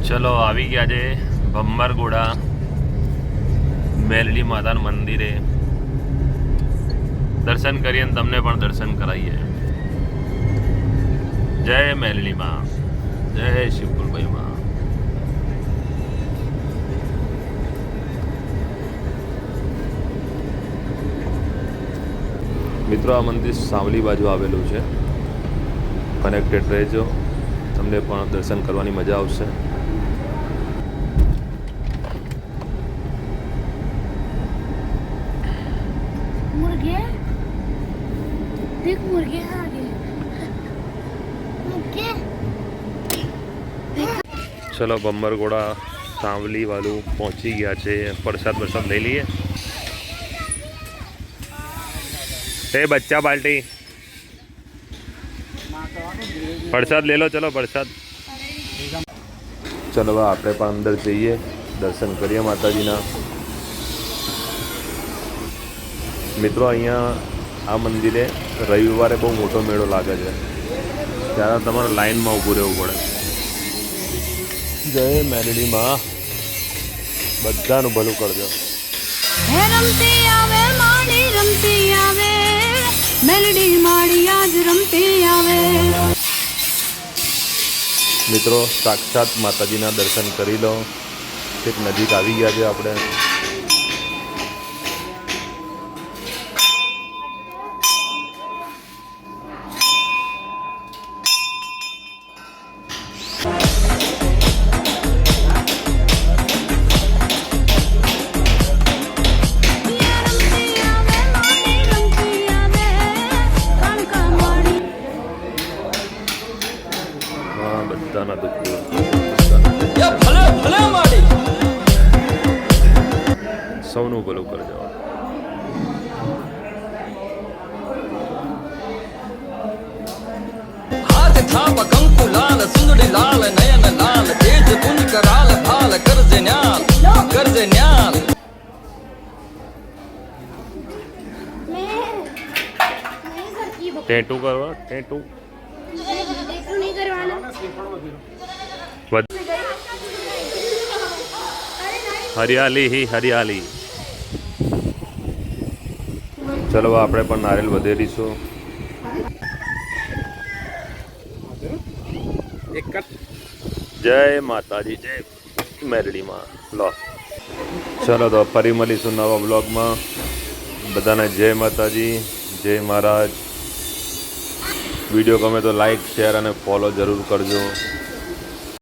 ચલો આવી ગયા છે ભમ્મરગોડા મેલડી માતાના મંદિરે. દર્શન કરીએ ને તમને પણ દર્શન કરાવીએ. જય મેલડી માં, જય શિવપુરભાઈ માં. મિત્રો આ મંદિર સાવલી બાજુ આવેલું છે. કનેક્ટેડ રહેજો, તમને પણ દર્શન કરવાની મજા આવશે. मुर्गे देख मुर्गे आ गए मुर्गे ચલો ભમ્મરગોડા સાવલી વાળું પહોંચી ગયા છે. પ્રસાદ વરસાદ લઈ લઈએ. એ બચ્ચા પાર્ટી પ્રસાદ ले लो. ચલો પ્રસાદ. ચલો આપણે પણ અંદર જઈએ, દર્શન કરીએ માતાજીના. મિત્રો અહીંયા આ મંદિરે રવિવારે બહુ મોટો મેળો લાગે છે, ત્યારે તમારે લાઈનમાં ઊભું રહેવું પડે. જય મેલડી માં, બધાનું ભલું કરજો. હે રમતી આવે માડી રમતી આવે મેલડી માડી આજ રમતી આવે. મિત્રો સાક્ષાત માતાજીના દર્શન કરી લો. એક નજીક આવી ગયા છે આપણે. બધાના દુઃખ સૌનું ભલું કરજો. हाथ थाप कंकु लाल सुंदड़ी लाल नयन लाल तेज पुंज कराल भाल करजे न्याल ટેટુ કરવા. ટેટુ नहीं करवाना હરિયાલી હી હરિયાલી. ચલો આપણે પણ નારિયેલ વધેરીશું. જય માતાજી, જય મેલડી માં. લો ચલો તો ફરી મળીશું નવા બ્લોગમાં. બધાને જય માતાજી, જય મહારાજ. વિડીયો ગમે તો લાઈક, શેર અને ફોલો જરૂર કરજો.